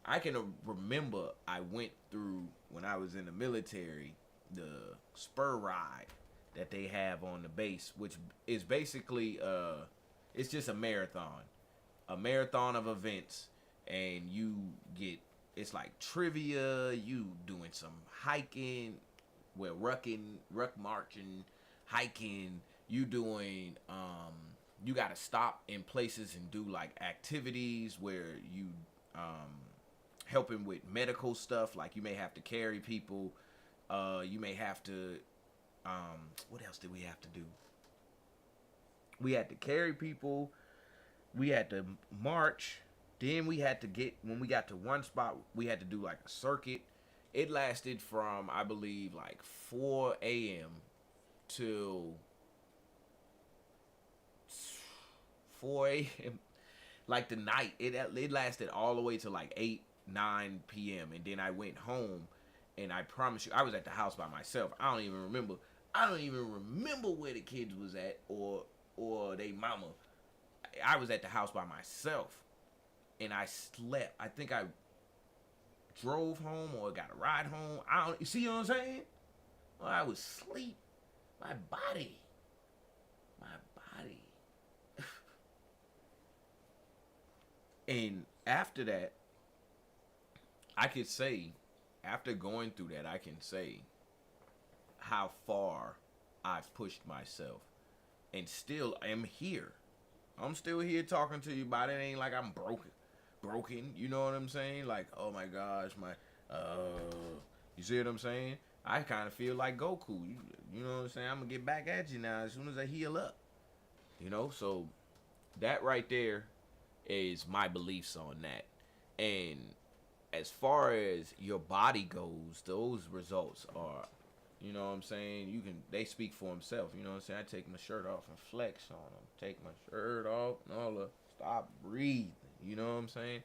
I can remember I went through, when I was in the military, the spur ride that they have on the base, which is basically, it's just a marathon of events, and you get, it's like trivia, you doing some hiking, ruck marching, hiking, you doing, you gotta stop in places and do like activities where you, helping with medical stuff, like you may have to carry people, you may have to, what else did we have to do? We had to carry people, we had to march, then we had to when we got to one spot, we had to do like a circuit. It lasted from, I believe, like 4 a.m. till 4 a.m. like the night. It lasted all the way to like 8-9 p.m. and then I went home, and I promise you, I was at the house by myself. I don't even remember where the kids was at or they mama. I was at the house by myself, and I slept. I think I drove home or got a ride home. You see what I'm saying? Well, I was asleep. My body. And after that, I could say, after going through that, I can say how far I've pushed myself, and still am here. I'm still here talking to you about it. It ain't like I'm broken. You know what I'm saying? Like, oh my gosh, you see what I'm saying? I kind of feel like Goku. You know what I'm saying? I'm gonna get back at you now as soon as I heal up. You know, so that right there is my beliefs on that. And as far as your body goes, those results are, you know what I'm saying, they speak for themselves. You know what I'm saying? I take my shirt off and flex on them. Take my shirt off and all the stop breathing. You know what I'm saying?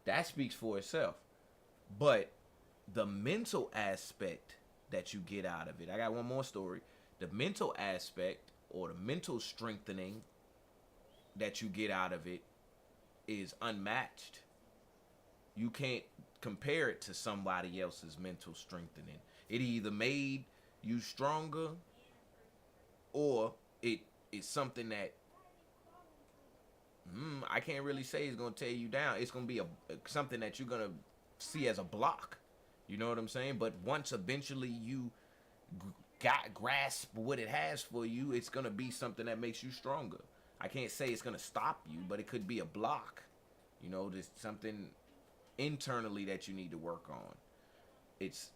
That speaks for itself. But the mental aspect that you get out of it, I got one more story. The mental aspect or the mental strengthening that you get out of it is unmatched. You can't compare it to somebody else's mental strengthening. It either made you stronger, or it is something that I can't really say is going to tear you down. It's going to be something that you're going to see as a block. You know what I'm saying? But once eventually you grasp what it has for you, it's going to be something that makes you stronger. I can't say it's going to stop you, but it could be a block. You know, there's something internally that you need to work on. It's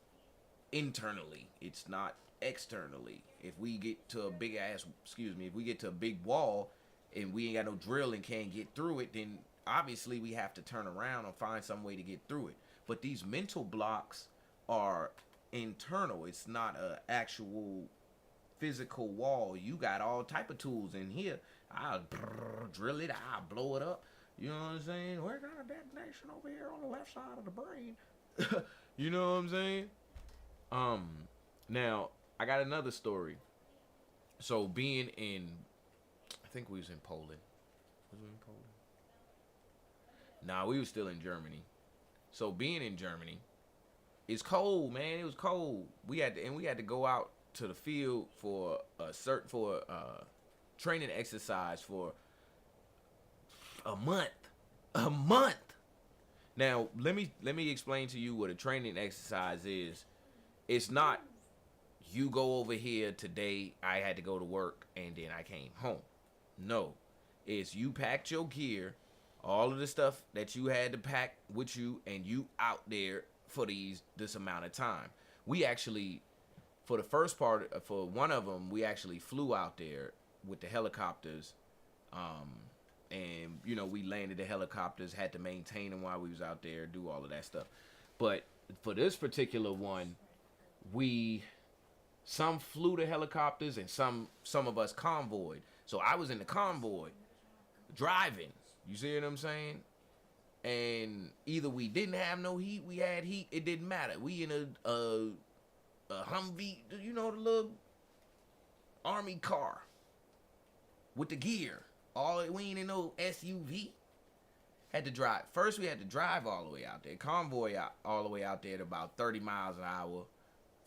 internally. It's not externally. If we get to a big wall and we ain't got no drill and can't get through it, then obviously we have to turn around and find some way to get through it. But these mental blocks are internal. It's not an actual physical wall. You got all type of tools in here. I'll drill it. I'll blow it up. You know what I'm saying? We're got a detonation over here on the left side of the brain. You know what I'm saying? Now, I got another story. So being in, I think we was in Poland. Was we in Poland? Nah, we was still in Germany. So being in Germany, it's cold, man. It was cold. We had to go out to the field for a training exercise for a month. Now, let me explain to you what a training exercise is. It's not you go over here today, I had to go to work, and then I came home. No. It's you packed your gear, all of the stuff that you had to pack with you, and you out there for this amount of time. We actually, for the first part, for one of them, we actually flew out there with the helicopters, and you know, we landed the helicopters, had to maintain them while we was out there, do all of that stuff. But for this particular one, some flew the helicopters and some of us convoyed. So I was in the convoy driving. You see what I'm saying? And either we didn't have no heat, we had heat, it didn't matter. We in a Humvee, you know, the little Army car with the gear. We ain't in no SUV. Had to drive. First, we had to drive all the way out there. Convoy all the way out there at about 30 miles an hour,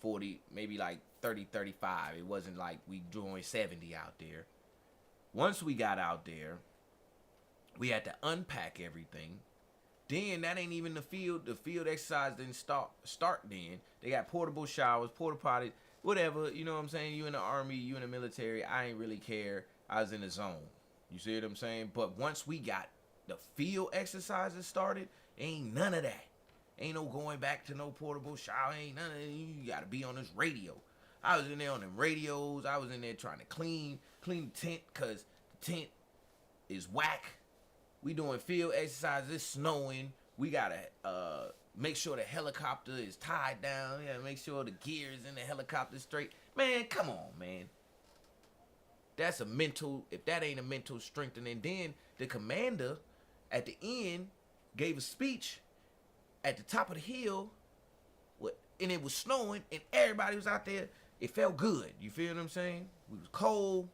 40, maybe like 30, 35. It wasn't like we doing 70 out there. Once we got out there, we had to unpack everything. Then that ain't even the field. The field exercise didn't start then. They got portable showers, porta potties, whatever. You know what I'm saying? You in the Army, you in the military. I ain't really care. I was in the zone. You see what I'm saying? But once we got the field exercises started, ain't none of that. Ain't no going back to no portable shower. Ain't none of that. You got to be on this radio. I was in there on them radios. I was in there trying to clean the tent because the tent is whack. We doing field exercises. It's snowing. We got to make sure the helicopter is tied down. We got to make sure the gear is in the helicopter straight. Man, come on, man. That's a mental, if that ain't a mental strengthening. Then the commander at the end gave a speech at the top of the hill, and it was snowing, and everybody was out there. It felt good. You feel what I'm saying? We was cold.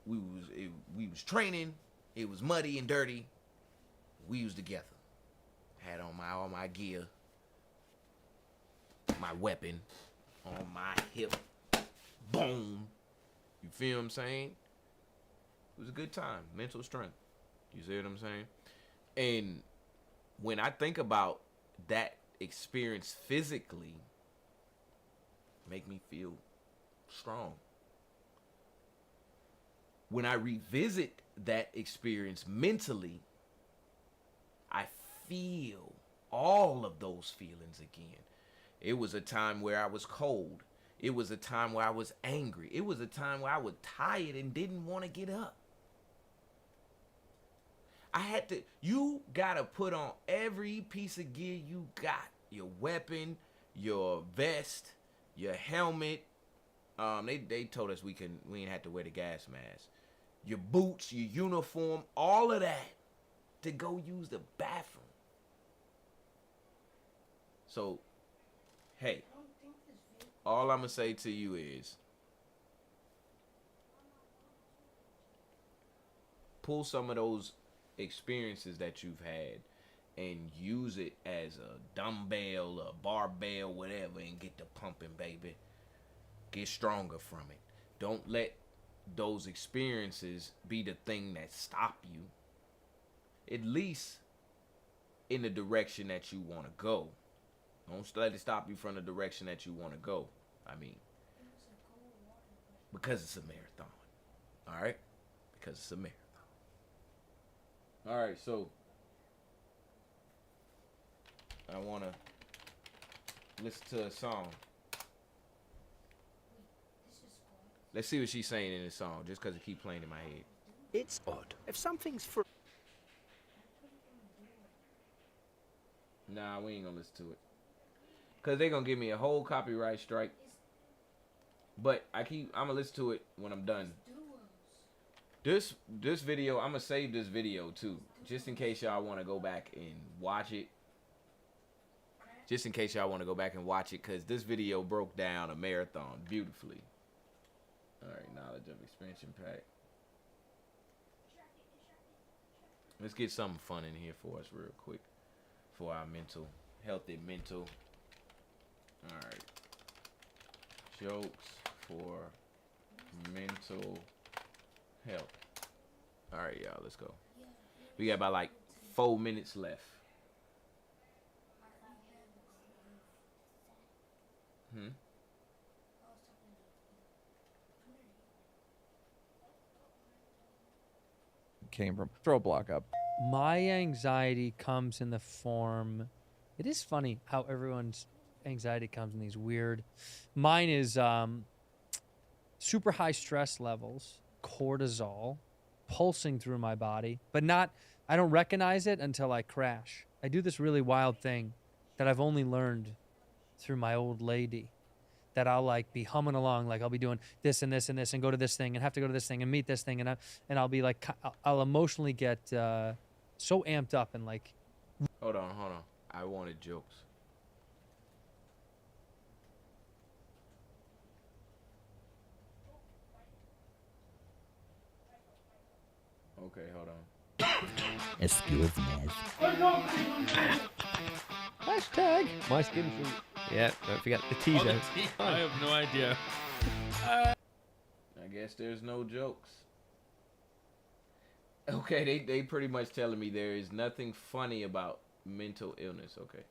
We was training. It was muddy and dirty. We was together. Had on all my gear, my weapon on my hip. Boom. You feel what I'm saying? It was a good time. Mental strength. You see what I'm saying? And when I think about that experience physically, make me feel strong. When I revisit that experience mentally, I feel all of those feelings again. It was a time where I was cold. It was a time where I was angry. It was a time where I was tired and didn't want to get up. You gotta put on every piece of gear you got. Your weapon, your vest, your helmet. They told us we ain't had to wear the gas mask. Your boots, your uniform, all of that to go use the bathroom. So, hey, all I'm gonna say to you is pull some of those experiences that you've had and use it as a dumbbell, a barbell, whatever, and get the pumping, baby. Get stronger from it. Don't let those experiences be the thing that stop you. At least in the direction that you want to go. Don't let it stop you from the direction that you want to go. I mean, because it's a marathon. All right? Because it's a marathon. All right, so I want to listen to a song. Let's see what she's saying in this song, just because it keeps playing in my head. It's odd. If something's for... Nah, we ain't going to listen to it. Because they're going to give me a whole copyright strike. But I'm going to listen to it when I'm done. This video, I'm going to save this video too. Just in case y'all want to go back and watch it. Just in case y'all want to go back and watch it. Because this video broke down a marathon beautifully. Alright, knowledge of expansion pack. Let's get something fun in here for us real quick. For our healthy mental. Alright. Jokes for mental health. Alright, y'all, let's go. We got about like 4 minutes left. Came from. Throw a block up. My anxiety comes in the form. It is funny how everyone's anxiety comes in these weird. Mine is super high stress levels, cortisol, pulsing through my body, but not. I don't recognize it until I crash. I do this really wild thing that I've only learned through my old lady. That I'll like be humming along, like I'll be doing this and this and this and go to this thing and have to go to this thing and meet this thing and I'll be like, I'll emotionally get so amped up and like. Hold on. I wanted jokes. Okay, hold on. Excuse me. Hashtag my skin food. Yeah, don't forget the teaser. I have no idea. I guess there's no jokes. Okay, they pretty much telling me there is nothing funny about mental illness. Okay,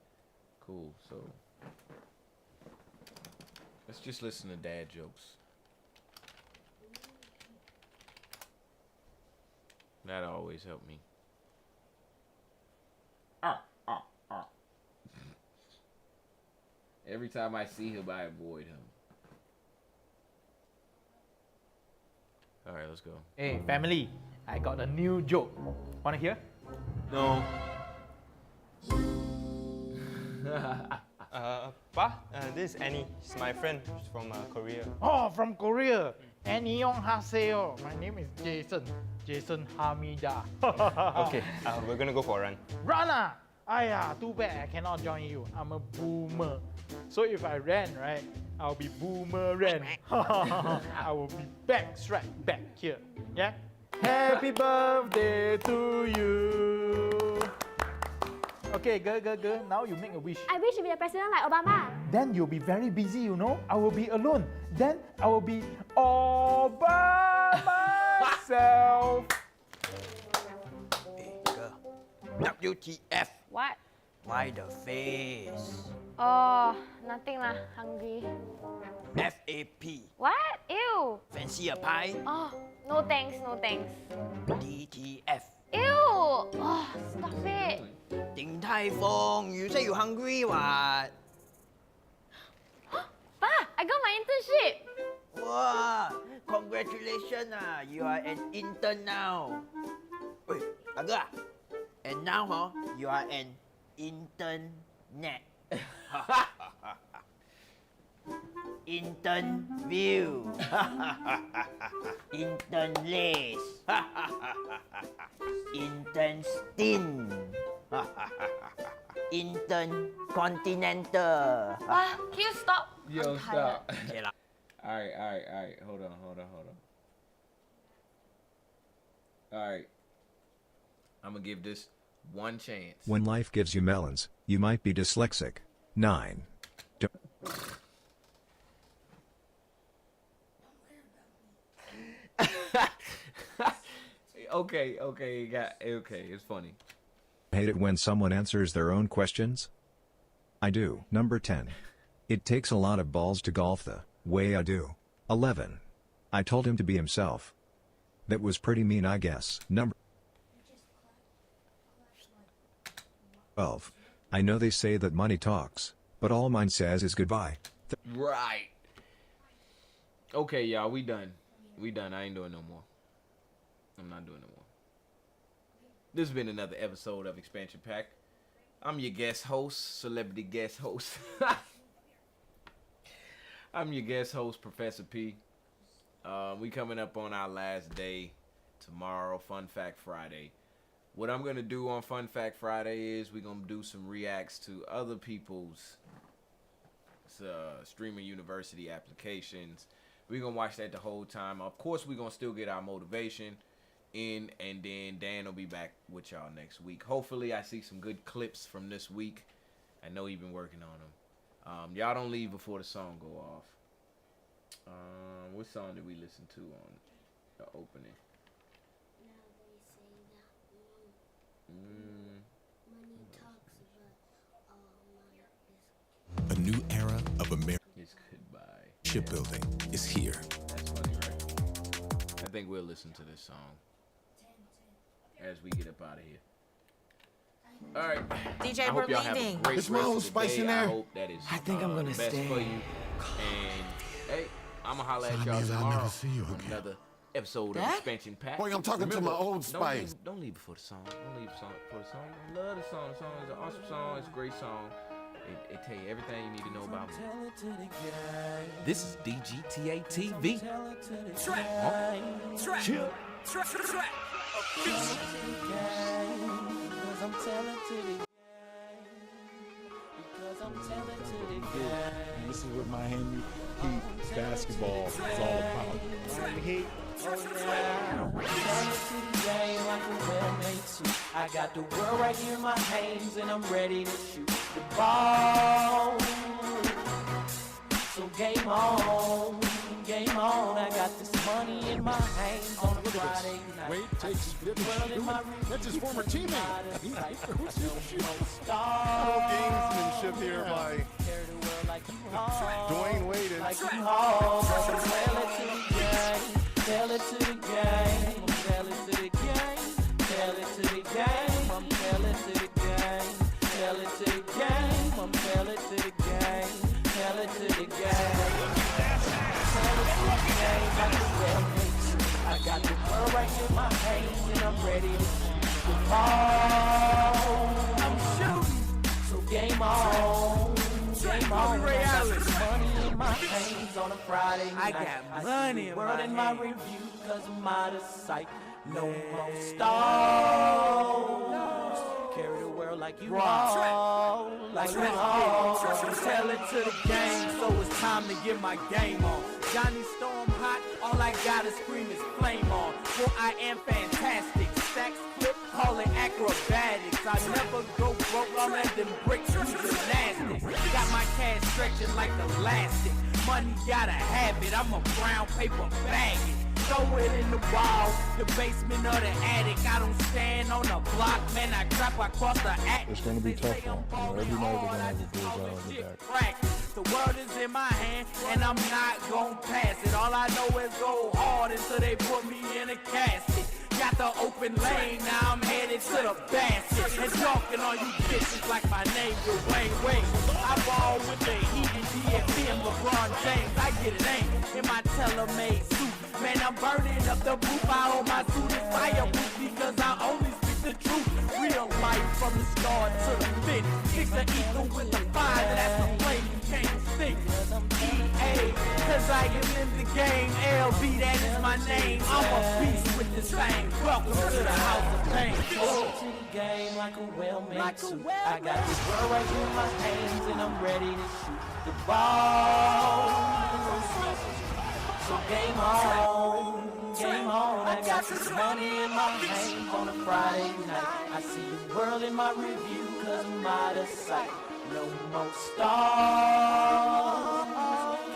cool. So let's just listen to dad jokes. That always helped me. Every time I see him, I avoid him. All right, let's go. Hey, family, I got a new joke. Wanna hear? No. Pa, this is Annie. She's my friend. She's from Korea. Oh, from Korea. Annyeonghaseyo. My name is Jason. Jason Hamida. Okay, we're gonna go for a run. Run! Aya, too bad I cannot join you. I'm a boomer. So if I ran, right, I'll be boomerang. I will be back, straight back here. Yeah? Happy birthday to you. Okay, girl. Now you make a wish. I wish to be the president like Obama. Then you'll be very busy, you know. I will be alone. Then I will be all by myself. Hey, girl. WTF? What? Why the face? Oh, nothing lah. Hungry. FAP. What? Ew. Fancy a pie? Oh, no thanks, no thanks. DTF. Ew. Oh, stop it. Ding Tai Fung, you say you hungry, what? Pa, I got my internship. Wow, congratulations, you are an intern now. Wait, agak. And now, you are an internet. Intern view. Intern lace. Intern stint. Intern continental. Pa, can you stop? Yo, I'm stop. Okay, lah. All right. Hold on. All right. I'm gonna give this one chance. When life gives you melons, you might be dyslexic. 9. Okay, it's funny. Hate it when someone answers their own questions? I do. Number 10. It takes a lot of balls to golf the way I do. 11. I told him to be himself. That was pretty mean, I guess. Number 12. I know they say that money talks, but all mine says is goodbye. Right. Okay, y'all, we done. I ain't doing no more. I'm not doing no more. This has been another episode of Expansion Pack. I'm your guest host, celebrity guest host. I'm your guest host, Professor P. We coming up on our last day tomorrow, Fun Fact Friday. What I'm going to do on Fun Fact Friday is we're going to do some reacts to other people's streaming university applications. We're going to watch that the whole time. Of course, we're going to still get our motivation in, and then Dan will be back with y'all next week. Hopefully, I see some good clips from this week. I know he's been working on them. Y'all don't leave before the song go off. What song did we listen to on the opening? A new era of American goodbye. shipbuilding is here. That's funny, right? I think we'll listen to this song as we get up out of here. All right. DJ, I hope we're y'all have a leaving. great Is rest my own of the spice day. in there? I hope that is I think I'm gonna best stay. for you. And hey, I'm gonna holler at That y'all means I'll tomorrow never see you on again. another episode of Dad? Expansion Pack. Boy, I'm talking to my old spice. Don't leave before the song. Don't leave before the song. I love the song. The song is an awesome song. It's a great song. It tell you everything you need to know about me. This is DGTA TV. Chill. This is what Miami Heat basketball is all about. Miami Heat. I got the world right here in my hands and I'm ready to shoot the ball. So game on, game on. I got this money in my hands on a Friday night. Wade takes good shoot. That's his former teammate. Little gamesmanship here by Dwayne Wade. Tell it to the game, tell it to the game, tell it to the game, I'm tell it to the game, tell it to the game, I'm tell it to the game, tell it to the game, tell it to the game, like the well-made. I got the world right in my hands and I'm ready to shoot the ball. I'm shooting, so game on. Game on, I got this money in my hands on a Friday night. I got money in world my in my hands. review cause I'm out of sight. No more stars. Carry the world like you all. Like you all. Tell it to the game, so it's time to get my game on. Johnny Storm hot, all I gotta scream is flame on. For I am fantastic. Stacks flip, call it acrobatics. I never go broke, I'm at them bricks, do gymnastics. Got my cash stretching like elastic. Money gotta have it, I'm a brown paper bag it. Throw it in the wall, the basement or the attic. I don't stand on the block, man, I trap across the act. It's going to be tough, man. Every night they're going to have a big guy on the back. The world is in my hand, and I'm not gon' pass it. All I know is go hard until they put me in a casket. Got the open lane, now I'm headed to the basket. And talking on you bitches like my name is Wayne Wade. I ball with the Heat and DFB and LeBron James. I get it ain't in my tailor-made suit. Man, I'm burning up the booth. I hold my suit is fireproof because I only speak the truth. Real life from the start to the finish. Fix the ether with the fire, that's the flame you can't extinguish. EA, cause I am in the game. LB, that is my name. I'm a beast with this thing. Welcome to the house of pain. To the game like a well-made suit. I got this world right here in my hands and I'm ready to shoot the ball. So game on, game on. I got this money in my hands on a Friday night. I see the world in my review cause I'm out of sight. No more stars.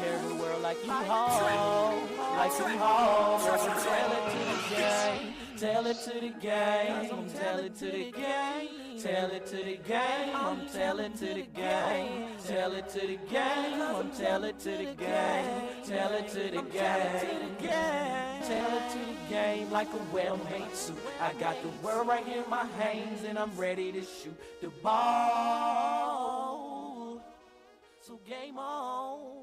Carry the world like you haul, like you haul. Tell it to the game. Tell it to the game, tell it to the game, tell it to the game, tell it to the game, tell it to the game, tell it to the game, tell it to the game, tell it to the game like a well-made suit. I got the world right here in my hands and I'm ready to shoot the ball. So game on.